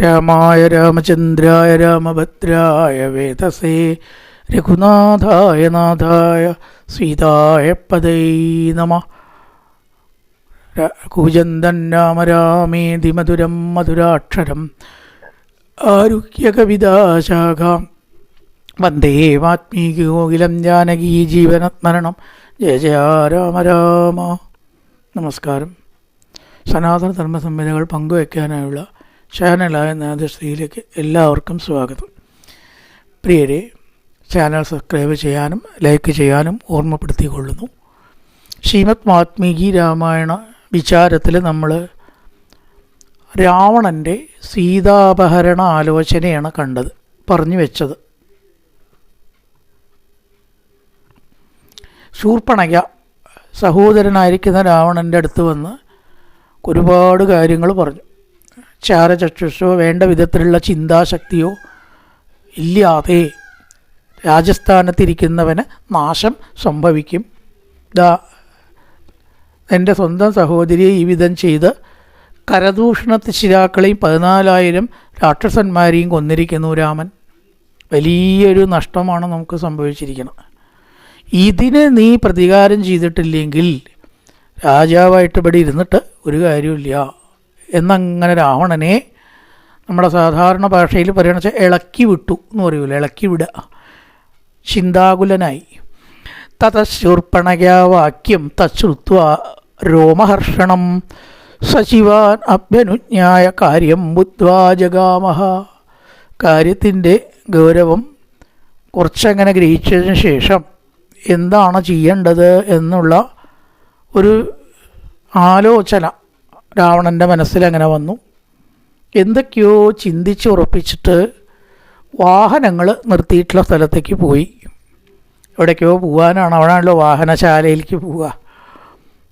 രാമായ രാമചന്ദ്രായ രാമഭദ്രായ വേദസേ രഘുനാഥായ നാഥായ സീതായ പദൈ നമഃ. കൂജന്തൻ രാമ രാമേതി മധുരം മധുരാക്ഷരം ആരുഹ്യകവിതാശാഖാം വന്ദേ വാത്മീകോകിലം ജാനകീ ജീവനസ്മരണം. ജയ ജയ രാമ രാമ. നമസ്കാരം. സനാതന ധർമ്മ സംഹിതകൾ പങ്കുവയ്ക്കാനായുള്ള ചാനലായ നാദശ്രീയിലേക്ക് എല്ലാവർക്കും സ്വാഗതം. പ്രിയരെ, ചാനൽ സബ്സ്ക്രൈബ് ചെയ്യാനും ലൈക്ക് ചെയ്യാനും ഓർമ്മപ്പെടുത്തിക്കൊള്ളുന്നു. ശ്രീമദ് വാത്മീകി രാമായണ വിചാരത്തിൽ നമ്മൾ രാവണൻ്റെ സീതാപഹരണ ആലോചനയാണ് പറഞ്ഞു വെച്ചത്. ശൂർപ്പണഖ സഹോദരനായിരിക്കുന്ന രാവണൻ്റെ അടുത്ത് വന്ന് ഒരുപാട് കാര്യങ്ങൾ പറഞ്ഞു. ചാരചക്ഷുഷോ വേണ്ട വിധത്തിലുള്ള ചിന്താശക്തിയോ ഇല്ലാതെ രാജസ്ഥാനത്തിരിക്കുന്നവന് നാശം സംഭവിക്കും. എൻ്റെ സ്വന്തം സഹോദരിയെ ഈ വിധം ചെയ്ത് കരദൂഷണശിരാക്കളെയും 14,000 രാക്ഷസന്മാരെയും കൊന്നിരിക്കുന്നു രാമൻ. വലിയൊരു നഷ്ടമാണ് നമുക്ക് സംഭവിച്ചിരിക്കുന്നത്. ഇതിന് നീ പ്രതികാരം ചെയ്തിട്ടില്ലെങ്കിൽ രാജാവായിട്ട് ഇവിടെ ഇരുന്നിട്ട് ഒരു കാര്യമില്ല എന്നങ്ങനെ രാവണനെ നമ്മുടെ സാധാരണ ഭാഷയിൽ പറയണ വെച്ചാൽ ഇളക്കി വിട്ടു എന്ന് പറയൂല, ഇളക്കി വിടുക. ചിന്താകുലനായി. തതശൂർപ്പണഖ്യാവാക്യം തശ്രുത്വ രോമഹർഷണം സശിവാൻ അഭ്യനുജ്ഞായ കാര്യം ബുദ്ധ്വാ ജഗാമഹ. കാര്യത്തിൻ്റെ ഗൗരവം കുറച്ചങ്ങനെ ഗ്രഹിച്ചതിന് ശേഷം എന്താണ് ചെയ്യേണ്ടത് എന്നുള്ള ഒരു ആലോചന രാവണൻ്റെ മനസ്സിലങ്ങനെ വന്നു. എന്തൊക്കെയോ ചിന്തിച്ചുറപ്പിച്ചിട്ട് വാഹനങ്ങൾ നിർത്തിയിട്ടുള്ള സ്ഥലത്തേക്ക് പോയി. എവിടേക്കോ പോകാനാണ്, അവിടെയാണല്ലോ വാഹനശാലയിലേക്ക് പോവുക.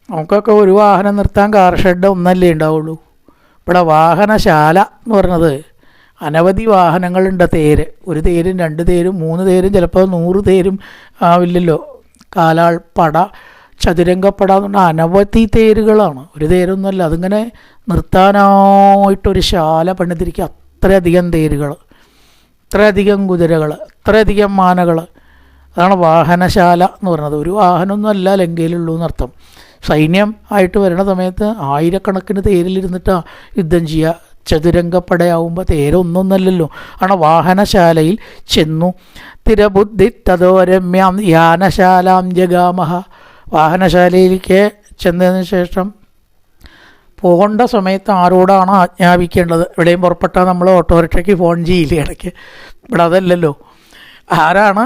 നമുക്കൊക്കെ ഒരു വാഹനം നിർത്താൻ കാർ ഷെഡ് ഒന്നല്ലേ ഉണ്ടാവുള്ളൂ. ഇവിടെ വാഹനശാല എന്ന് പറഞ്ഞത് അനവധി വാഹനങ്ങളുണ്ട്. തേര്, ഒരു തേരും 2 തേരും 3 തേരും ചിലപ്പോൾ 100 തേരും ആവില്ലല്ലോ. കാലാൾപ്പട, ചതുരംഗപ്പട എന്ന് പറഞ്ഞാൽ അനവധി തേരുകളാണ്, ഒരു തേരൊന്നുമല്ല. അതിങ്ങനെ നിർത്താനായിട്ടൊരു ശാല പണിതിരിക്കുക. അത്രയധികം തേരുകൾ, അത്രയധികം കുതിരകൾ, അത്രയധികം മാനകൾ. അതാണ് വാഹനശാല എന്ന് പറയുന്നത്. ഒരു വാഹനമൊന്നും അല്ല ലങ്കയിലുള്ളൂ എന്നർത്ഥം. സൈന്യം ആയിട്ട് വരുന്ന സമയത്ത് ആയിരക്കണക്കിന് തേരിലിരുന്നിട്ടാണ് യുദ്ധം ചെയ്യുക. ചതുരംഗപ്പടയാവുമ്പോൾ തേരൊന്നൊന്നല്ലല്ലോ. ആണ് വാഹനശാലയിൽ ചെന്നു. തിരബുദ്ധി തതോരമ്യാം യാനശാലാം ജഗാമഹ. വാഹനശാലയിലേക്ക് ചെന്നതിന് ശേഷം പോകേണ്ട സമയത്ത് ആരോടാണ് ആജ്ഞാപിക്കേണ്ടത്? എവിടെയും പുറപ്പെട്ടാൽ നമ്മൾ ഓട്ടോറിക്ഷയ്ക്ക് ഫോൺ ചെയ്യില്ലേ ഇടയ്ക്ക്. ഇവിടെ അതല്ലല്ലോ. ആരാണ്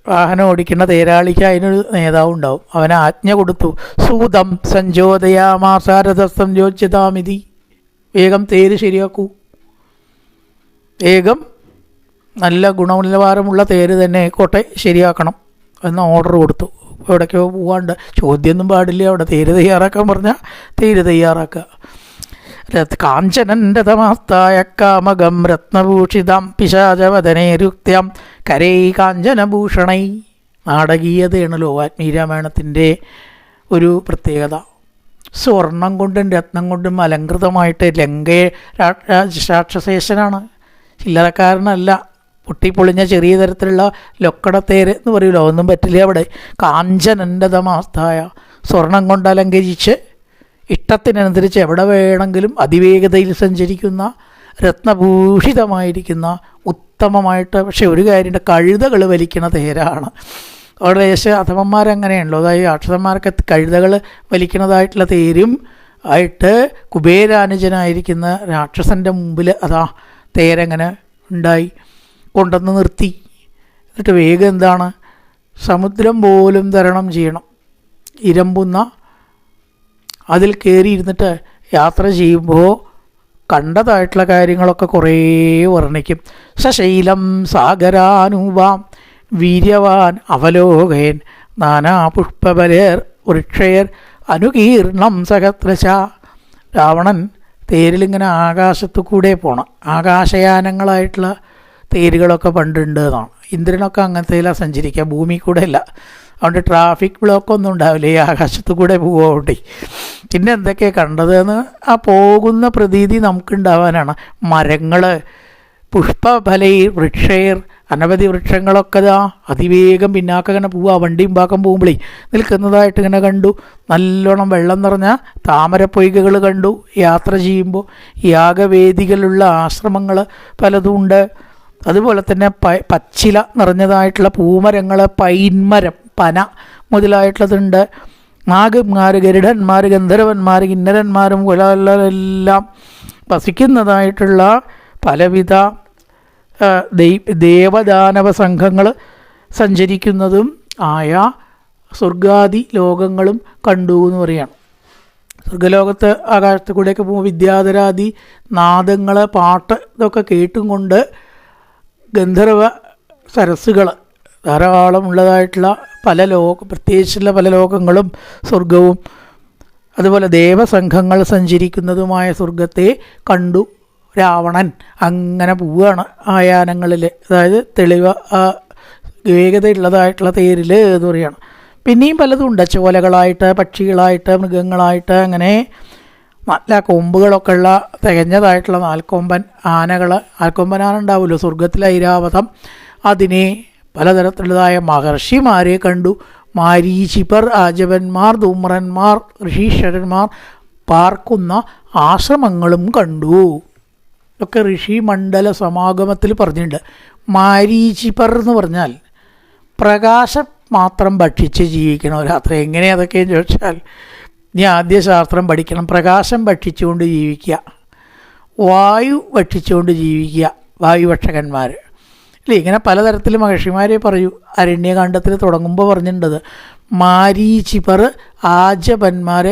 വാഹനം ഓടിക്കുന്ന തേരാളിക്ക് അതിനൊരു നേതാവ് ഉണ്ടാവും. അവന് ആജ്ഞ കൊടുത്തു. സൂതം സഞ്ജോദയാമാസാരഥം യോജിതാമിതി. വേഗം തേര് ശരിയാക്കൂ, വേഗം നല്ല ഗുണനിലവാരമുള്ള തേര് തന്നെ ആയിക്കോട്ടെ ശരിയാക്കണം എന്ന് ഓർഡർ കൊടുത്തു. എവിടേക്കോ പോകാണ്ട്, ചോദ്യമൊന്നും പാടില്ല. അവിടെ തേര് തയ്യാറാക്കാൻ പറഞ്ഞാൽ തേര് തയ്യാറാക്കുക. കാഞ്ചനൻ്റെ തമാസ്തായ കാമകം രത്നഭൂഷിതാം പിശാചവദനേരുക്ത്യാം കരൈ കാഞ്ചനഭൂഷണൈ. നാടകീയതയാണല്ലോ വാൽമീകി ഒരു പ്രത്യേകത. സ്വർണം കൊണ്ടും രത്നം കൊണ്ടും അലങ്കൃതമായിട്ട് ലങ്കയെ രാക്ഷസേശനാണ്, ചില്ലറക്കാരനല്ല. പൊട്ടിപ്പൊളിഞ്ഞ ചെറിയ തരത്തിലുള്ള ലൊക്കടത്തേര് എന്ന് പറയുമല്ലോ, ഒന്നും പറ്റില്ല അവിടെ. കാഞ്ചനൻ്റെ തമാസ്തായ, സ്വർണം കൊണ്ട് അലങ്കരിച്ച് ഇഷ്ടത്തിനനുസരിച്ച് എവിടെ വേണമെങ്കിലും അതിവേഗതയിൽ സഞ്ചരിക്കുന്ന രത്നഭൂഷിതമായിരിക്കുന്ന ഉത്തമമായിട്ട്. പക്ഷേ ഒരു കാര്യമുണ്ട്, കഴുതകൾ വലിക്കുന്ന തേരാണ്. അവിടെ അധമന്മാരങ്ങനെയാണല്ലോ. അതായത് രാക്ഷസന്മാർക്ക് കഴുതകൾ വലിക്കുന്നതായിട്ടുള്ള തേരും ആയിട്ട് കുബേരാനുജനായിരിക്കുന്ന രാക്ഷസൻ്റെ മുമ്പിൽ അതാ തേരങ്ങനെ ഉണ്ടായി കൊണ്ടുവന്ന് നിർത്തി. എന്നിട്ട് വേഗം എന്താണ്, സമുദ്രം പോലും തരണം ചെയ്യണം. ഇരമ്പുന്ന അതിൽ കയറിയിരുന്നിട്ട് യാത്ര ചെയ്യുമ്പോൾ കണ്ടതായിട്ടുള്ള കാര്യങ്ങളൊക്കെ കുറേ വർണ്ണിക്കും. സശൈലം സാഗരാനൂപാം വീര്യവാൻ അവലോകയൻ നാനാ പുഷ്പബലേർ വൃക്ഷേർ അനുകീർണം സഹത്രശ. രാവണൻ തേരിലിങ്ങനെ ആകാശത്തു കൂടെ പോകണം. ആകാശയാനങ്ങളായിട്ടുള്ള തേരുകളൊക്കെ പണ്ടുണ്ട് എന്നാണ്. ഇന്ദ്രനൊക്കെ അങ്ങനത്തേലാണ് സഞ്ചരിക്കുക, ഭൂമി കൂടെ അല്ല. അതുകൊണ്ട് ട്രാഫിക് ബ്ലോക്കൊന്നും ഉണ്ടാവില്ല, ഈ ആകാശത്തു കൂടെ പോവുകയുണ്ട്. പിന്നെ എന്തൊക്കെയാണ് കണ്ടതെന്ന് ആ പോകുന്ന പ്രതീതി നമുക്കുണ്ടാവാനാണ്. മരങ്ങൾ, പുഷ്പഫലൈർ വൃക്ഷൈർ, അനവധി വൃക്ഷങ്ങളൊക്കെ അതിവേഗം പിന്നാക്കം ഇങ്ങനെ പോവുക. വണ്ടിയും പാക്കം പോകുമ്പോഴേ നിൽക്കുന്നതായിട്ട് ഇങ്ങനെ കണ്ടു. നല്ലോണം വെള്ളം നിറഞ്ഞ താമരപ്പൊയ്കകൾ കണ്ടു. യാത്ര ചെയ്യുമ്പോൾ യാഗവേദികളുള്ള ആശ്രമങ്ങൾ പലതും ഉണ്ട്. അതുപോലെ തന്നെ പച്ചില നിറഞ്ഞതായിട്ടുള്ള പൂമരങ്ങൾ, പൈൻമരം, പന മുതലായിട്ടുള്ളതുണ്ട്. നാഗന്മാർ, ഗരുഡന്മാർ, ഗന്ധർവന്മാർ, കിന്നരന്മാരും എല്ലാം വസിക്കുന്നതായിട്ടുള്ള പലവിധ ദേവദാനവ സംഘങ്ങൾ സഞ്ചരിക്കുന്നതും ആയ സ്വർഗാദി ലോകങ്ങളും കണ്ടു എന്ന് പറയുകയാണ്. സ്വർഗലോകത്ത് ആകാശത്ത് കൂടെയൊക്കെ പോകുമ്പോൾ വിദ്യാധരാദി നാദങ്ങൾ, പാട്ട് ഇതൊക്കെ കേട്ടും കൊണ്ട് ഗന്ധർവ സരസ്സുകൾ ധാരാളം ഉള്ളതായിട്ടുള്ള പ്രത്യേകിച്ചുള്ള പല ലോകങ്ങളും സ്വർഗവും അതുപോലെ ദേവസംഘങ്ങൾ സഞ്ചരിക്കുന്നതുമായ സ്വർഗത്തെ കണ്ടു. രാവണൻ അങ്ങനെ പോവുകയാണ് ആ യാനങ്ങളിൽ, അതായത് തെളിവ് വേഗതയുള്ളതായിട്ടുള്ള തേരിൽ എന്ന് പറയുകയാണ്. പിന്നെയും പലതും ഉണ്ട്, ചോലകളായിട്ട്, പക്ഷികളായിട്ട്, മൃഗങ്ങളായിട്ട്, അങ്ങനെ നല്ല കൊമ്പുകളൊക്കെ ഉള്ള തികഞ്ഞതായിട്ടുള്ള നാൽക്കൊമ്പൻ ആന ഉണ്ടാവുമല്ലോ സ്വർഗത്തിലെ ഐരാവതം. അതിനെ പലതരത്തിലുള്ളതായ മഹർഷിമാരെ കണ്ടു. മാരീചിപർ, ആജവന്മാർ, ധൂമ്രന്മാർ, ഋഷീശ്വരന്മാർ പാർക്കുന്ന ആശ്രമങ്ങളും കണ്ടു. ഒക്കെ ഋഷി മണ്ഡല സമാഗമത്തിൽ പറഞ്ഞിട്ടുണ്ട്. മാരീചിപർ എന്ന് പറഞ്ഞാൽ പ്രകാശം മാത്രം ഭക്ഷിച്ച് ജീവിക്കണം രാത്രി. എങ്ങനെ അതൊക്കെയെന്ന് ചോദിച്ചാൽ നീ ആദ്യ ശാസ്ത്രം പഠിക്കണം. പ്രകാശം ഭക്ഷിച്ചുകൊണ്ട് ജീവിക്കുക, വായു ഭക്ഷിച്ചുകൊണ്ട് ജീവിക്കുക, വായുഭക്ഷകന്മാർ അല്ലേ. ഇങ്ങനെ പലതരത്തിൽ മഹർഷിമാരെ പറയൂ. അരണ്യകാണ്ഡത്തിൽ തുടങ്ങുമ്പോൾ പറഞ്ഞിട്ടുണ്ടത് മാരീചിപർ, ആജപന്മാർ,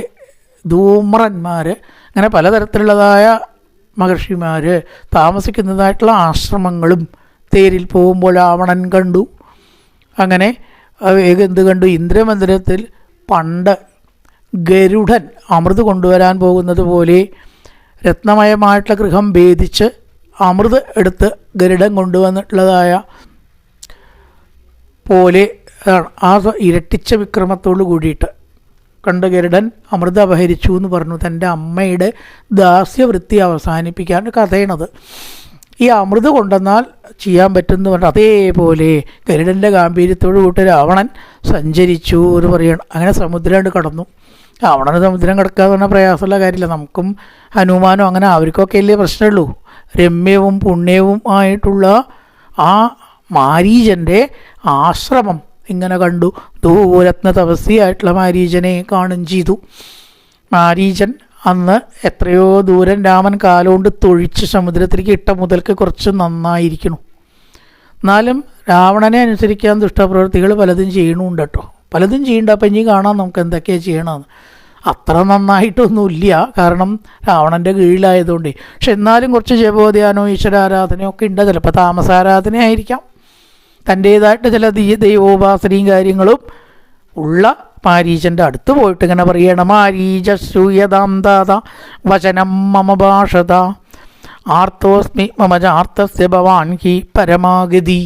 ധൂമ്രന്മാർ, അങ്ങനെ പലതരത്തിലുള്ളതായ മഹർഷിമാർ താമസിക്കുന്നതായിട്ടുള്ള ആശ്രമങ്ങളും തേരിൽ പോകുമ്പോൾ രാവണൻ കണ്ടു. അങ്ങനെ എന്ത് കണ്ടു? ഇന്ദ്രമന്ദിരത്തിൽ പണ്ട് ഗരുഡൻ അമൃത് കൊണ്ടുവരാൻ പോകുന്നത് പോലെ രത്നമയമായിട്ടുള്ള ഗൃഹം ഭേദിച്ച് അമൃത് എടുത്ത് ഗരുഡൻ കൊണ്ടുവന്നിട്ടുള്ളതായ പോലെ ആ ഇരട്ടിച്ച വിക്രമത്തോട് കൂടിയിട്ട് കണ്ട് ഗരുഡൻ അമൃത അപഹരിച്ചു എന്ന് പറഞ്ഞു. തൻ്റെ അമ്മയുടെ ദാസ്യവൃത്തി അവസാനിപ്പിക്കാൻ കഥയണത്. ഈ അമൃത് കൊണ്ടെന്നാൽ ചെയ്യാൻ പറ്റുമെന്ന് പറഞ്ഞു. അതേപോലെ ഗരുഡൻ്റെ ഗാംഭീര്യത്തോട് കൂട്ടി രാവണൻ സഞ്ചരിച്ചു എന്ന് പറയണം. അങ്ങനെ സമുദ്രം കടന്നു. രാവണന് സമുദ്രം കടക്കാതെ പറഞ്ഞാൽ പ്രയാസമുള്ള കാര്യമില്ല. നമുക്കും ഹനുമാനും അങ്ങനെ അവർക്കൊക്കെ അല്ലേ പ്രശ്നമുള്ളൂ. രമ്യവും പുണ്യവും ആയിട്ടുള്ള ആ മാരീചൻ്റെ ആശ്രമം ഇങ്ങനെ കണ്ടു. ദൂരത്ന തപസ്യായിട്ടുള്ള മാരീചനെ കാണും ചെയ്തു. മാരീചൻ അന്ന് എത്രയോ ദൂരം രാമൻ കാലുകൊണ്ട് തൊഴിച്ച് സമുദ്രത്തിലേക്ക് ഇട്ട മുതൽക്ക് കുറച്ച് നന്നായിരിക്കണം. എന്നാലും രാവണനെ അനുസരിക്കാൻ ദുഷ്ടപ്രവൃത്തികൾ പലതും ചെയ്യണമുണ്ട് കേട്ടോ. പലതും ചെയ്യണ്ട. അപ്പം ഇനി കാണാം നമുക്ക് എന്തൊക്കെയാണ് ചെയ്യണമെന്ന്. അത്ര നന്നായിട്ടൊന്നുമില്ല, കാരണം രാവണൻ്റെ കീഴിലായതുകൊണ്ട്. പക്ഷെ എന്നാലും കുറച്ച് ജപോധ്യാനോ ഈശ്വരാരാധനയോ ഒക്കെ ഉണ്ട്. ചിലപ്പോൾ താമസാരാധന ആയിരിക്കാം. തൻ്റേതായിട്ട് ചില ദൈവോപാസനയും കാര്യങ്ങളും ഉള്ള മാരീചൻ്റെ അടുത്ത് പോയിട്ട് ഇങ്ങനെ പറയണം. മാരീചൂയതാം ദാത വചനം മമ ഭാഷത ആർത്തോസ്മി മമജാർത്തസ്യ ഭവാൻ ഹി പരമാഗതി.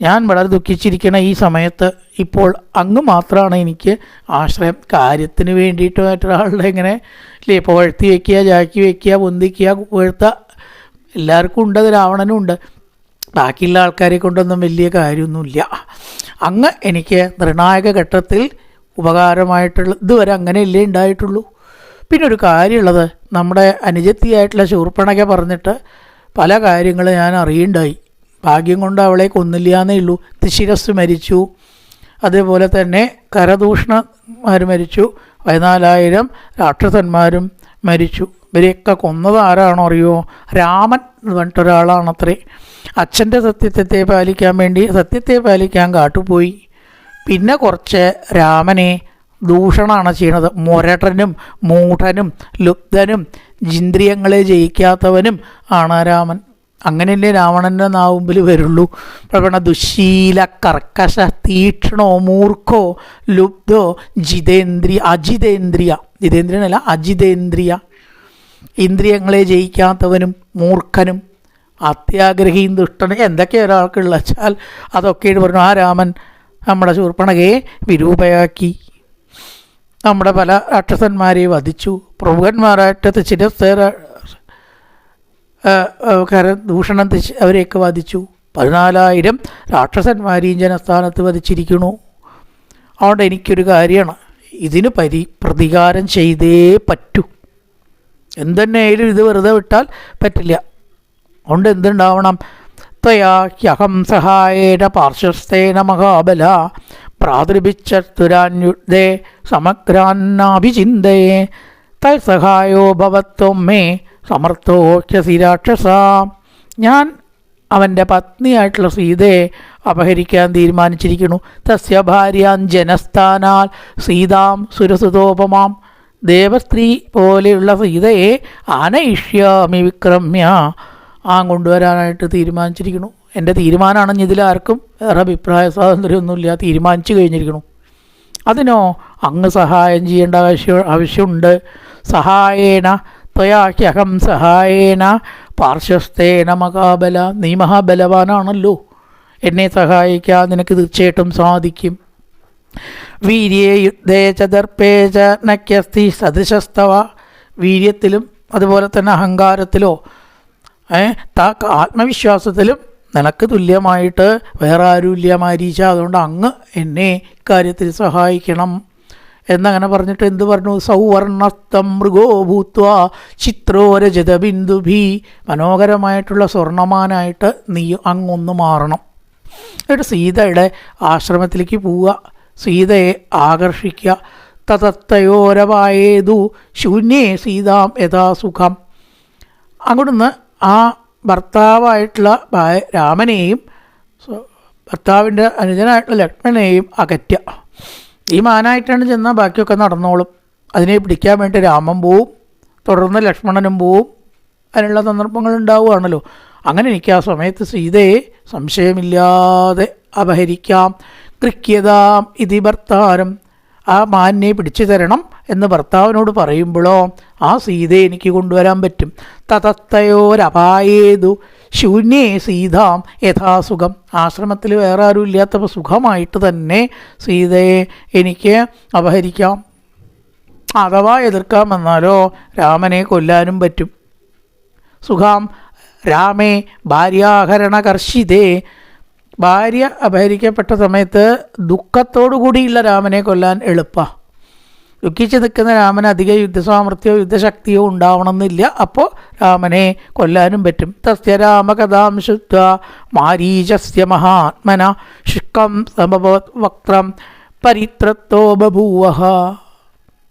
ഞാൻ വളരെ ദുഃഖിച്ചിരിക്കണ ഈ സമയത്ത് ഇപ്പോൾ അങ്ങ് മാത്രമാണ് എനിക്ക് ആശ്രയം. കാര്യത്തിന് വേണ്ടിയിട്ട് മറ്റൊരാളുടെ ഇങ്ങനെ ഇല്ലേ പുകഴ്ത്തി വയ്ക്കുക, ജാക്കി വയ്ക്കുക, പൊന്തിക്കുക, പുകഴ്ത്ത എല്ലാവർക്കും ഉണ്ട്. അത് രാവണനും ഉണ്ട്. ബാക്കിയുള്ള ആൾക്കാരെ കൊണ്ടൊന്നും വലിയ കാര്യമൊന്നുമില്ല. അങ്ങ് എനിക്ക് നിർണായക ഘട്ടത്തിൽ ഉപകാരമായിട്ടുള്ള ഇതുവരെ അങ്ങനെയല്ലേ ഉണ്ടായിട്ടുള്ളൂ. പിന്നെ ഒരു കാര്യമുള്ളത്, നമ്മുടെ അനുജത്തിയായിട്ടുള്ള ശൂർപ്പണക പറഞ്ഞിട്ട് പല കാര്യങ്ങൾ ഞാൻ അറിയുണ്ടായി. ഭാഗ്യം കൊണ്ട് അവളെ കൊന്നില്ല എന്നേ ഉള്ളൂ. തിശിരസ് മരിച്ചു, അതേപോലെ തന്നെ കരദൂഷണന്മാർ മരിച്ചു, 14,000 രാക്ഷസന്മാരും മരിച്ചു. ഇവരെയൊക്കെ കൊന്നത് ആരാണോ അറിയോ? രാമൻ എന്ന് പറഞ്ഞിട്ടൊരാളാണത്രേ. അച്ഛൻ്റെ സത്യത്തെ പാലിക്കാൻ കാട്ടുപോയി. പിന്നെ കുറച്ച് രാമനെ ദൂഷണമാണ് ചെയ്യണത്. മുരടനും മൂഢനും ലുബ്ധനും ഇന്ദ്രിയങ്ങളെ ജയിക്കാത്തവനും ആണ് രാമൻ. അങ്ങനെയല്ലേ രാവണൻ്റെ നാവുമ്പിൽ വരുള്ളൂ. പ്രവണ ദുശീല കർക്കശ തീക്ഷ്ണോ മൂർഖോ ലുബ്ധോ ജിതേന്ദ്രിയനല്ല അജിതേന്ദ്രിയ, ഇന്ദ്രിയങ്ങളെ ജയിക്കാത്തവനും മൂർഖനും അത്യാഗ്രഹിയും ദുഷ്ടനും എന്തൊക്കെ ഒരാൾക്കുള്ള വെച്ചാൽ അതൊക്കെയാണ് പറഞ്ഞു. ആ രാമൻ നമ്മുടെ ശൂർപ്പണഖയെ വിരൂപയാക്കി. നമ്മുടെ പല രാക്ഷസന്മാരെ വധിച്ചു. പ്രമുഖന്മാരായിട്ട് ചിരസ്തേര ദൂഷണം അവരെയൊക്കെ വധിച്ചു. 14,000 രാക്ഷസന്മാരെയും ജനസ്ഥാനത്ത് വധിച്ചിരിക്കണു. അതുകൊണ്ട് എനിക്കൊരു കാര്യമാണ്, ഇതിന് പ്രതികാരം ചെയ്തേ പറ്റൂ. എന്തെന്നെയായാലും ഇത് വെറുതെ വിട്ടാൽ പറ്റില്ല. അതുകൊണ്ട് എന്തുണ്ടാവണം? ത്വയാഹ്യഹം സഹായേന പാർശ്വസ്ഥേന മഹാബല പ്രാദൃഭിച്ചുരാന്യുദ്ധേ സമഗ്രാന്നാഭിചിന്തയേ തൽസഹായോ ഭവത്വം മേ സമർത്ഥോക്യസി രാക്ഷസ. ഞാൻ അവൻ്റെ പത്നിയായിട്ടുള്ള സീതയെ അപഹരിക്കാൻ തീരുമാനിച്ചിരിക്കുന്നു. തസ്യ ഭാര്യാൻ ജനസ്ഥാനാൽ സീതാം സുരസുതോപമാം. ദേവസ്ത്രീ പോലെയുള്ള സീതയെ ആനയിഷ്യാമി വിക്രമ്യ കൊണ്ടുവരാനായിട്ട് തീരുമാനിച്ചിരിക്കുന്നു. എൻ്റെ തീരുമാനമാണെന്ന് ഇതിലാർക്കും വേറെ അഭിപ്രായ സ്വാതന്ത്ര്യമൊന്നുമില്ല, തീരുമാനിച്ചു കഴിഞ്ഞിരിക്കുന്നു. അതിനോ അങ്ങ് സഹായം ചെയ്യേണ്ട ആവശ്യമുണ്ട്. സഹായേന ത്വയാഹ്യഹം സഹായേന പാർശ്വസ്ഥേന മഹാബല. നീ മഹാബലവാനാണല്ലോ, എന്നെ സഹായിക്കാൻ നിനക്ക് തീർച്ചയായിട്ടും സാധിക്കും. വീര്യേ യുദ്ധേ ച ദർപ്പേ ച നക്യസ്തി സദൃശസ്തവ. വീര്യത്തിലും അതുപോലെ തന്നെ അഹങ്കാരത്തിലോ ആത്മവിശ്വാസത്തിലും നിനക്ക് തുല്യമായിട്ട് വേറെ ആരുമില്ല മാരീച്ച. അതുകൊണ്ട് അങ്ങ് എന്നെ ഇക്കാര്യത്തിൽ സഹായിക്കണം എന്നങ്ങനെ പറഞ്ഞിട്ട് എന്ത് പറഞ്ഞു? സൗവർണസ്തം മൃഗോ ഭൂത്വ ചിത്രോരജത ബിന്ദുഭി. മനോഹരമായിട്ടുള്ള സ്വർണ്ണമാനായിട്ട് നീ അങ്ങൊന്ന് മാറണം. എന്നിട്ട് സീതയുടെ ആശ്രമത്തിലേക്ക് പോവുക, സീതയെ ആകർഷിക്കുക. തതത്തയോരവായേതു ശൂന്യേ സീതാം യഥാസുഖം. അവിടുന്ന് ആ ഭർത്താവായിട്ടുള്ള രാമനെയും ഭർത്താവിൻ്റെ അനുജനായിട്ടുള്ള ലക്ഷ്മണനെയും അകറ്റുക. ഈ മാനായിട്ടാണ് ചെന്നാൽ ബാക്കിയൊക്കെ നടന്നോളും. അതിനെ പിടിക്കാൻ വേണ്ടി രാമൻ പോവും, തുടർന്ന് ലക്ഷ്മണനും പോവും. അതിനുള്ള സന്ദർഭങ്ങൾ ഉണ്ടാവുകയാണല്ലോ. അങ്ങനെ എനിക്ക് ആ സമയത്ത് സീതയെ സംശയമില്ലാതെ അപഹരിക്കാം. ഗൃഹ്യതാം ഇതി ഭർത്താരം. ആ മാനിനെ പിടിച്ചു തരണം എന്ന് ഭർത്താവിനോട് പറയുമ്പോഴോ ആ സീതയെ എനിക്ക് കൊണ്ടുവരാൻ പറ്റും. തതത്തയോരപായേതു ശൂന്യേ സീതാം യഥാസുഖം. ആശ്രമത്തിൽ വേറെ ആരും ഇല്ലാത്തപ്പോൾ സുഖമായിട്ട് തന്നെ സീതയെ എനിക്ക് അപഹരിക്കാം. അഥവാ എതിർക്കാമെന്നാലോ രാമനെ കൊല്ലാനും പറ്റും. സുഖാം രാമേ ഭാര്യാഹരണകർഷിതേ. ഭാര്യ അപഹരിക്കപ്പെട്ട സമയത്ത് ദുഃഖത്തോടു കൂടിയുള്ള രാമനെ കൊല്ലാൻ എളുപ്പമാണ്. ദുഃഖിച്ച് നിൽക്കുന്ന രാമന് അധിക യുദ്ധസാമർഥ്യമോ യുദ്ധശക്തിയോ ഉണ്ടാവണമെന്നില്ല. അപ്പോൾ രാമനെ കൊല്ലാനും പറ്റും. തസ്യ രാമകഥാം ശുദ്ധ മാരീചസ്യ മഹാത്മന ശുക്കം സമഭവത് വക്രം പരിത്രത്തോ ബഭൂവഹ.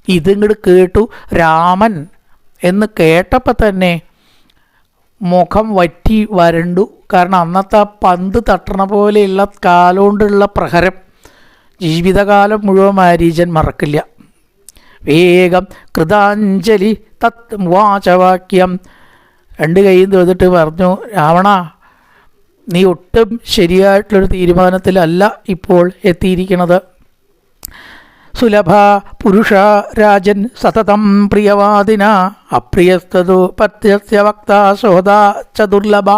ഇതിങ്ങോട്ട് കേട്ടു രാമൻ എന്ന് കേട്ടപ്പോൾ തന്നെ മുഖം വറ്റി വരണ്ടു. കാരണം അന്നത്തെ പന്ത് തട്ടണ പോലെയുള്ള കാലുകൊണ്ടുള്ള പ്രഹരം ജീവിതകാലം മുഴുവൻ മാരീചൻ മറക്കില്ല. വേഗം കൃതാഞ്ജലി തത് വാചവാക്യം 2 കൈയും തൊഴുതിട്ട് പറഞ്ഞു, രാവണ നീ ഒട്ടും ശരിയായിട്ടുള്ളൊരു തീരുമാനത്തിലല്ല ഇപ്പോൾ എത്തിയിരിക്കുന്നത്. സുലഭ പുരുഷ രാജൻ സതതം പ്രിയവാദിന അപ്രിയസ്തതു പത്യസ്യ വക്ത ശോധ ചതുർലഭ.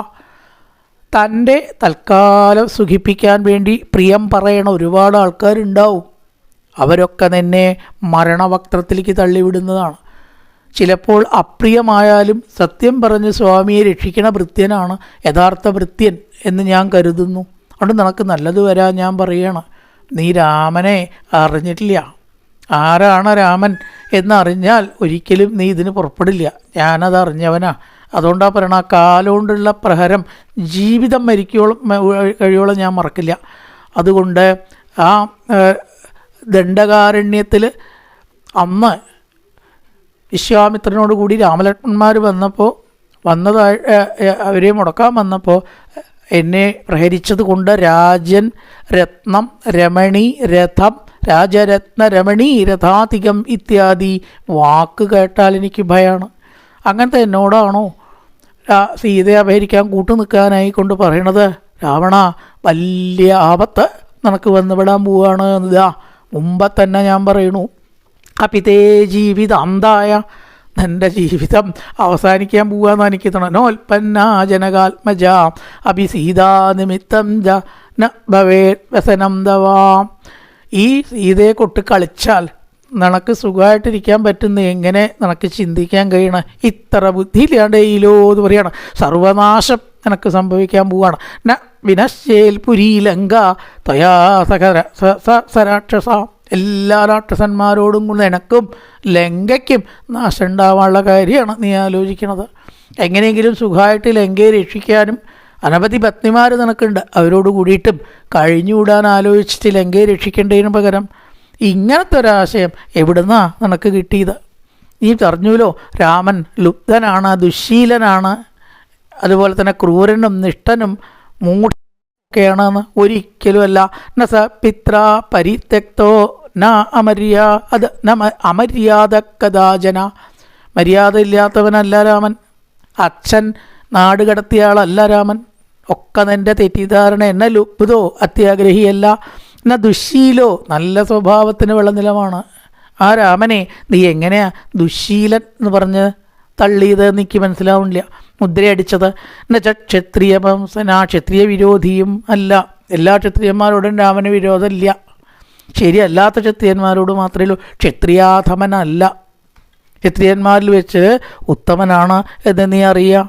തൻ്റെ തൽക്കാലം സുഖിപ്പിക്കാൻ വേണ്ടി പ്രിയം പറയണ ഒരുപാട് ആൾക്കാരുണ്ടാവും. അവരൊക്കെ നിന്നെ മരണവക്ത്രത്തിലേക്ക് തള്ളിവിടുന്നതാണ്. ചിലപ്പോൾ അപ്രിയമായാലും സത്യം പറഞ്ഞ് സ്വാമിയെ രക്ഷിക്കണ ഭൃത്യനാണ് യഥാർത്ഥ ഭൃത്യൻ എന്ന് ഞാൻ കരുതുന്നു. അതുകൊണ്ട് നിനക്ക് നല്ലത് വരാൻ ഞാൻ പറയുകയാണ്. നീ രാമനെ അറിഞ്ഞിട്ടില്ല. ആരാണ് രാമൻ എന്നറിഞ്ഞാൽ ഒരിക്കലും നീ ഇതിന് പുറപ്പെടില്ല. ഞാനത് അറിഞ്ഞവനാ. അതുകൊണ്ടാണ് പറയണ കാലുകൊണ്ടുള്ള പ്രഹരം ജീവിതം കഴിയോളം ഞാൻ മറക്കില്ല. അതുകൊണ്ട് ആ ദണ്ഡകാരണ്യത്തിൽ അന്ന് വിശ്വാമിത്രനോട് കൂടി രാമലക്ഷ്മണന്മാർ വന്നതായി അവരെ മുടക്കാൻ വന്നപ്പോൾ എന്നെ പ്രഹരിച്ചത് കൊണ്ട് രാജൻ രത്നം രമണി രഥം രാജരത്ന രമണി രഥാധികം ഇത്യാദി വാക്ക് കേട്ടാൽ എനിക്ക് ഭയമാണ്. അങ്ങനത്തെ എന്നോടാണോ സീതയെ അപഹരിക്കാൻ കൂട്ടു നിൽക്കാനായി കൊണ്ട് പറയണത്? രാവണ, വലിയ ആപത്ത് നിനക്ക് വന്നുവിടാൻ പോവുകയാണ് എന്നതാ മുമ്പ് തന്നെ ഞാൻ പറയണു. അപ്പിതേ ജീവിതാന്തായ, എൻ്റെ ജീവിതം അവസാനിക്കാൻ പോവാന്ന് എനിക്ക് തോന്നണോൽപ്പന്ന ജനകാത്മജ അഭിസീതാ നിമിത്തം ജ ന ഭവേത് വ്യസനം തവാം. ഈ സീതയെ കൊട്ട് കളിച്ചാൽ നിനക്ക് സുഖമായിട്ടിരിക്കാൻ പറ്റുന്ന എങ്ങനെ നിനക്ക് ചിന്തിക്കാൻ കഴിയണം? ഇത്ര ബുദ്ധിയില്ലാണ്ടയിലോ എന്ന് പറയണം. സർവനാശം നിനക്ക് സംഭവിക്കാൻ പോവുകയാണ്. ന വിനശ്ചേൽ പുരീ ലങ്ക ത്വയാ സരാക്ഷസ. എല്ലാ രാക്ഷസന്മാരോടും കൊണ്ട് നിനക്കും ലങ്കയ്ക്കും നാശം ഉണ്ടാവാനുള്ള കാര്യമാണ് നീ ആലോചിക്കണത്. എങ്ങനെയെങ്കിലും സുഖമായിട്ട് ലങ്കയെ രക്ഷിക്കാനും അനവധി പത്നിമാർ നിനക്കുണ്ട്, അവരോട് കൂടിയിട്ടും കഴിഞ്ഞുകൂടാൻ ആലോചിച്ചിട്ട് ലങ്കയെ രക്ഷിക്കേണ്ടതിന് പകരം ഇങ്ങനത്തെ ഒരാശയം എവിടുന്നാ നിനക്ക് കിട്ടിയത്? നീ പറഞ്ഞുല്ലോ രാമൻ ലുബ്ധനാണ്, ദുശ്ശീലനാണ്, അതുപോലെ തന്നെ ക്രൂരനും നിഷ്ഠനും മൂഢൊക്കെയാണെന്ന്. ഒരിക്കലുമല്ല. ന സ പിത്ര പരിത്യക്തോ ന അമര്യാദ കഥാജന. മര്യാദ ഇല്ലാത്തവനല്ല രാമൻ. അച്ഛൻ നാട് കടത്തിയ ആളല്ല രാമൻ. ഒക്കെ നിൻ്റെ തെറ്റിദ്ധാരണ. എന്നെ ലുബ്ധോ അത്യാഗ്രഹിയല്ല, എന്ന ദുശ്ശീലോ നല്ല സ്വഭാവത്തിന് വിളനിലമാണ്. ആ രാമനെ നീ എങ്ങനെയാ ദുശ്ശീലൻ എന്ന് പറഞ്ഞ് തള്ളിയത് എനിക്ക് മനസ്സിലാവുന്നില്ല. മുദ്രയടിച്ചത് എന്നുവെച്ചാൽ ക്ഷത്രിയ വംശന, ക്ഷത്രിയ വിരോധിയും അല്ല. എല്ലാ ക്ഷത്രിയന്മാരോടും രാമന് വിരോധമില്ല. ശരിയല്ലാത്ത ക്ഷത്രിയന്മാരോട് മാത്രമേ ഉള്ളൂ. ക്ഷത്രിയാധമനല്ല. ക്ഷത്രിയന്മാരിൽ വെച്ച് ഉത്തമനാണ് എന്ന് നീ അറിയുക.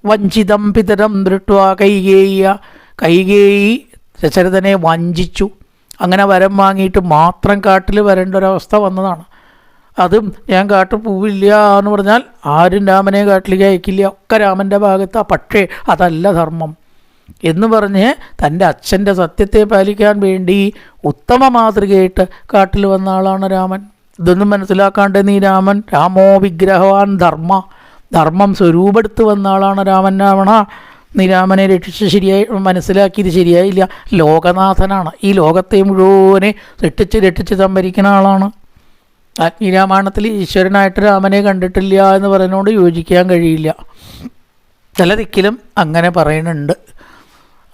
വഞ്ചിതം പിതരം ദൃഷ്ട്വാ കൈകേയി ദശരഥനെ വഞ്ചിച്ചു. അങ്ങനെ വരം വാങ്ങിയിട്ട് മാത്രം കാട്ടിൽ വരേണ്ട ഒരവസ്ഥ വന്നതാണ്. അതും ഞാൻ കാട്ടിൽ പോവില്ല എന്ന് പറഞ്ഞാൽ ആരും രാമനെ കാട്ടിലേക്ക് അയക്കില്ല, ഒക്കെ രാമൻ്റെ ഭാഗത്താണ്. പക്ഷേ അതല്ല ധർമ്മം എന്ന് പറഞ്ഞ് തൻ്റെ അച്ഛൻ്റെ സത്യത്തെ പാലിക്കാൻ വേണ്ടി ഉത്തമ മാതൃകയായിട്ട് കാട്ടിൽ വന്ന ആളാണ് രാമൻ. ഇതൊന്നും മനസ്സിലാക്കാണ്ട് നീ രാമോ വിഗ്രഹവാൻ ധർമ്മം സ്വരൂപെടുത്ത് വന്ന ആളാണ് രാമൻ. രാവണ നീ രാമനെ രക്ഷിച്ച് ശരിയായി മനസ്സിലാക്കിയത് ശരിയായില്ല. ലോകനാഥനാണ്. ഈ ലോകത്തെ മുഴുവനെ രക്ഷിച്ച് സംഭരിക്കുന്ന ആളാണ്. ആത്മീയരാമായണത്തിൽ ഈശ്വരനായിട്ട് രാമനെ കണ്ടിട്ടില്ല എന്ന് പറയുന്നതുകൊണ്ട് യോജിക്കാൻ കഴിയില്ല. ചില ദിക്കിലും അങ്ങനെ പറയുന്നുണ്ട്.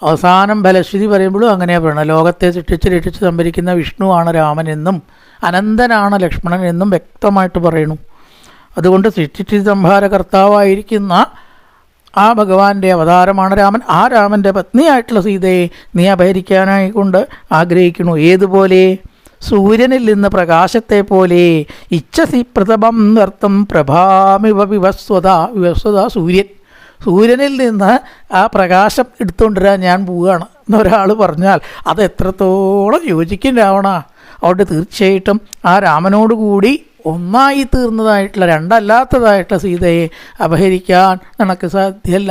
അവസാനം ഫലശ്രുതി പറയുമ്പോഴും അങ്ങനെയാണ് പറയണം. ലോകത്തെ രക്ഷിച്ച് സംഭരിക്കുന്ന വിഷ്ണുവാണ് രാമനെന്നും അനന്തനാണ് ലക്ഷ്മണൻ എന്നും വ്യക്തമായിട്ട് പറയുന്നു. അതുകൊണ്ട് സൃഷ്ടിച്ച് സംഹാര കർത്താവായിരിക്കുന്ന ആ ഭഗവാന്റെ അവതാരമാണ് രാമൻ. ആ രാമൻ്റെ പത്നിയായിട്ടുള്ള സീതയെ നീ അപഹരിക്കാനായിക്കൊണ്ട് ആഗ്രഹിക്കുന്നു. ഏതുപോലെ? സൂര്യനിൽ നിന്ന് പ്രകാശത്തെ പോലെ. ഇച്ഛസി പ്രതപം നർത്തം പ്രഭാമിവ വിവസ്വത. സൂര്യനിൽ നിന്ന് ആ പ്രകാശം എടുത്തുകൊണ്ടിരാൻ ഞാൻ പോവുകയാണ് എന്നൊരാൾ പറഞ്ഞാൽ അത് എത്രത്തോളം യോജിക്കും രാവണ. അതുകൊണ്ട് തീർച്ചയായിട്ടും ആ രാമനോട് കൂടി ഒന്നായി തീർന്നതായിട്ടുള്ള രണ്ടല്ലാത്തതായിട്ടുള്ള സീതയെ അപഹരിക്കാൻ നിനക്ക് സാധ്യമല്ല.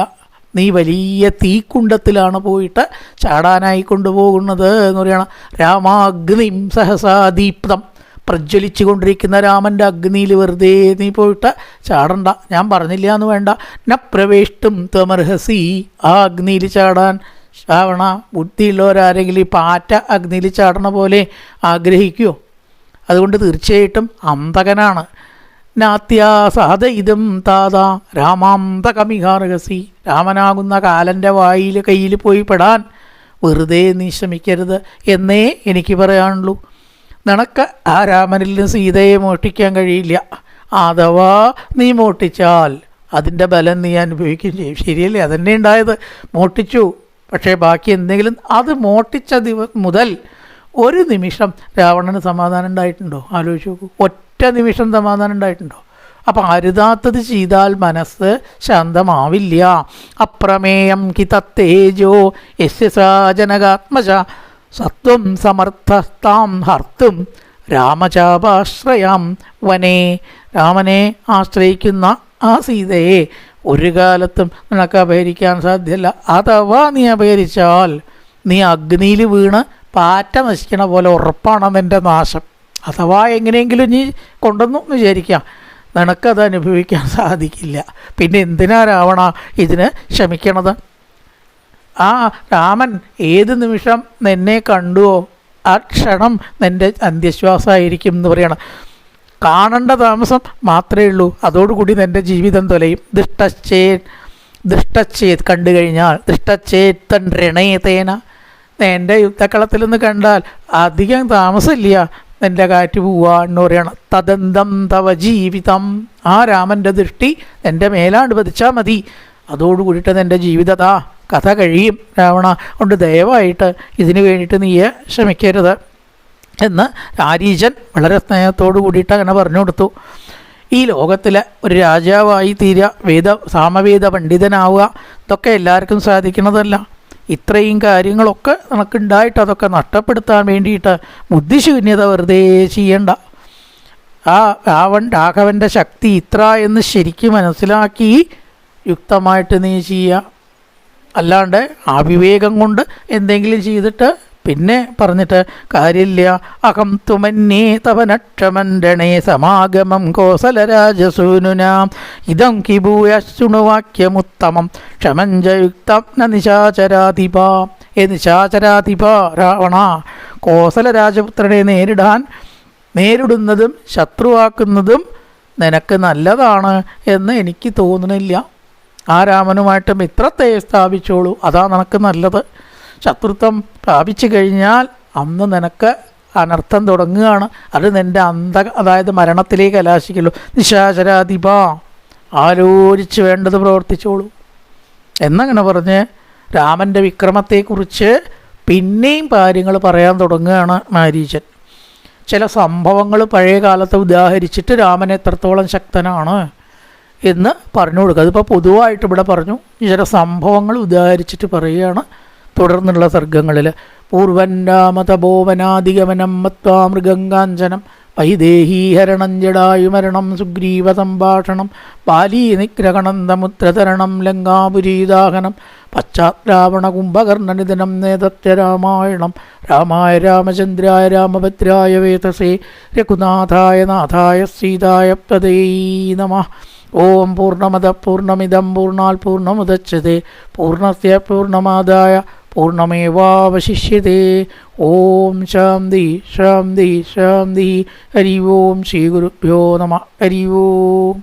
നീ വലിയ തീക്കുണ്ടത്തിലാണ് പോയിട്ട് ചാടാനായി കൊണ്ടുപോകുന്നത് എന്ന് പറയണം. രാമാഗ്നിം സഹസാദീപ്തം. പ്രജ്വലിച്ചു കൊണ്ടിരിക്കുന്ന രാമൻ്റെ അഗ്നിയിൽ വെറുതെ നീ പോയിട്ട് ചാടണ്ട. ഞാൻ പറഞ്ഞില്ല എന്ന് വേണ്ട. ന പ്രവേഷ്ടും ത്വമർഹസി. ആ അഗ്നിയിൽ ചാടാൻ ശ്രാവണ ബുദ്ധിയുള്ളവരാരെങ്കിലും ഈ പാറ്റ അഗ്നിയിൽ ചാടണ പോലെ ആഗ്രഹിക്കുമോ? അതുകൊണ്ട് തീർച്ചയായിട്ടും അന്തകനാണ്. നാത്യാസാദ ഇതും താതാ രാമാന്തകമിഹാർഹസി. രാമനാകുന്ന കാലൻ്റെ കയ്യിൽ പോയി പെടാൻ വെറുതെ നീ ശ്രമിക്കരുത് എന്നേ എനിക്ക് പറയാനുള്ളൂ. നിനക്ക് ആ രാമനിൽ നിന്ന് സീതയെ മോഷ്ടിക്കാൻ കഴിയില്ല. അഥവാ നീ മോഷ്ടിച്ചാൽ അതിൻ്റെ ബലം നീ അനുഭവിക്കുകയും ചെയ്യും. ശരിയല്ലേ? അതന്നെ ഉണ്ടായത്. മോഷ്ടിച്ചു, പക്ഷേ ബാക്കി എന്തെങ്കിലും അത് മോഷ്ടിച്ച മുതൽ ഒരു നിമിഷം രാവണന് സമാധാനം ഉണ്ടായിട്ടുണ്ടോ? ആലോചിച്ച് നോക്കൂ. ഒറ്റ നിമിഷം സമാധാനം ഉണ്ടായിട്ടുണ്ടോ? അപ്പം അരുതാത്തത് ചെയ്താൽ മനസ്സ് ശാന്തമാവില്ല. അപ്രമേയം ഹി തത്തേജോ യസ്യ സാജനകാത്മജ സത്വം സമർത്ഥസ്താം ഹർത്തും രാമചാപാശ്രയാം വനേ. രാമനെ ആശ്രയിക്കുന്ന ആ സീതയെ ഒരു കാലത്തും നിനക്ക് അപഹരിക്കാൻ സാധ്യമല്ല. അഥവാ നീ അപഹരിച്ചാൽ നീ അഗ്നിയിൽ വീണ് പാറ്റ നശിക്കണ പോലെ ഉറപ്പാണ് നിൻ്റെ നാശം. അഥവാ എങ്ങനെയെങ്കിലും നീ കൊണ്ടുവന്നു വിചാരിക്കാം, നിനക്കത് അനുഭവിക്കാൻ സാധിക്കില്ല. പിന്നെ എന്തിനാ രാവണ ഇതിന് ക്ഷമിക്കണത്? ആ രാമൻ ഏത് നിമിഷം നിന്നെ കണ്ടുവോ ആ ക്ഷണം നിൻ്റെ അന്ത്യശ്വാസമായിരിക്കും എന്ന് പറയണം. കാണേണ്ട താമസം മാത്രമേ ഉള്ളൂ. അതോടുകൂടി നിൻ്റെ ജീവിതം തൊലയും. ദൃഷ്ടച്ചേത് കണ്ടു കഴിഞ്ഞാൽ ദൃഷ്ടച്ചേത്തൻ രണേതേന. എൻ്റെ യുദ്ധക്കളത്തിൽ നിന്ന് കണ്ടാൽ അധികം താമസമില്ല നിൻ്റെ കാറ്റ് പോവുക എന്ന് പറയണം. തദന്തം തവ ജീവിതം. ആ രാമൻ്റെ ദൃഷ്ടി എൻ്റെ മേലാണ്ട് പതിച്ചാൽ മതി. അതോടുകൂടിയിട്ട് നിൻ്റെ ജീവിതതാ കഥ കഴിയും രാവണ, കൊണ്ട് ദയവായിട്ട് ഇതിനു വേണ്ടിയിട്ട് നീ ശ്രമിക്കരുത് എന്ന് ആരീചൻ വളരെ സ്നേഹത്തോടു കൂടിയിട്ട് അങ്ങനെ പറഞ്ഞു കൊടുത്തു. ഈ ലോകത്തിലെ ഒരു രാജാവായി തീരുക, സാമവേദ പണ്ഡിതനാവുക, ഇതൊക്കെ എല്ലാവർക്കും സാധിക്കുന്നതല്ല. ഇത്രയും കാര്യങ്ങളൊക്കെ നമുക്കുണ്ടായിട്ട് അതൊക്കെ നഷ്ടപ്പെടുത്താൻ വേണ്ടിയിട്ട് ബുദ്ധിശൂന്യത വെറുതെ ചെയ്യണ്ട. ആ രാഘവൻ്റെ ശക്തി ഇത്ര എന്ന് ശരിക്കും മനസ്സിലാക്കി യുക്തമായിട്ട് നീ ചെയ്യുക. അല്ലാണ്ട് അവിവേകം കൊണ്ട് എന്തെങ്കിലും ചെയ്തിട്ട് പിന്നെ പറഞ്ഞിട്ട് കാര്യമില്ല. അഹം തുമന്യേ തവനക്ഷമണ്ഡണേ സമാഗമം കോസലരാജസൂനുനാം ഇതം കിഭൂയ ശൃണുവാക്യമുത്തമം ക്ഷമഞ്ജയുക്തം ന നിശാചരാധിപ. നിശാചരാധിപ രാവണ, കോസലരാജപുത്രനെ നേരിടുന്നതും ശത്രുവാക്കുന്നതും നിനക്ക് നല്ലതാണ് എന്ന് എനിക്ക് തോന്നുന്നില്ല. ആ രാമനുമായിട്ട് മിത്രത്തെ സ്ഥാപിച്ചോളൂ, അതാ നിനക്ക് നല്ലത്. ശത്രുത്വം പ്രാപിച്ചു കഴിഞ്ഞാൽ അന്ന് നിനക്ക് അനർത്ഥം തുടങ്ങുകയാണ്. അത് നിൻ്റെ അതായത് മരണത്തിലേക്ക് കലാശിക്കുള്ളൂ. നിശാചരാധിപ, ആലോചിച്ച് വേണ്ടത് പ്രവർത്തിച്ചോളൂ എന്നങ്ങനെ പറഞ്ഞ് രാമൻ്റെ വിക്രമത്തെക്കുറിച്ച് പിന്നെയും കാര്യങ്ങൾ പറയാൻ തുടങ്ങുകയാണ് മാരീചൻ. ചില സംഭവങ്ങൾ പഴയ കാലത്ത് ഉദാഹരിച്ചിട്ട് രാമൻ എത്രത്തോളം ശക്തനാണ് എന്ന് പറഞ്ഞു കൊടുക്കുക. അതിപ്പോൾ പൊതുവായിട്ട് ഇവിടെ പറഞ്ഞു, ചില സംഭവങ്ങൾ ഉദാഹരിച്ചിട്ട് പറയുകയാണ് തുടർന്നുള്ള സർഗങ്ങളിൽ. പൂർവൻ രാമതപോവനാധിഗമനം മത്വാ മൃഗങ്കാഞ്ചനം വൈദേഹീഹരണം ജടായുമരണം സുഗ്രീവ സംഭാഷണം ബാലീ നിഗ്രഹണന്തമുദ്രതരണം ലങ്കാപുരീദാഹനം പശ്ചാത്രാവണ കുംഭകർണനിധനം നേതത്യ രാമായണം രാമായ രാമചന്ദ്രായ രാമഭദ്രായ വേതസേ രഘുനാഥായ നാഥായ സീതായ പദേ നമഃ. ഓം പൂർണ്ണമദ പൂർണ്ണമിദം പൂർണ്ണാത് പൂർണ്ണമുദച്യത്തെ പൂർണ്ണസ്യ പൂർണ്ണമാദായ പൂർണ്ണമേവാവശിഷ്യത്തെ. ഓം ശാന്തി ശാന്തി ശാന്തി. ഹരി ഓം ശ്രീ ഗുരുഭ്യോ നമഃ. ഹരി ഓം.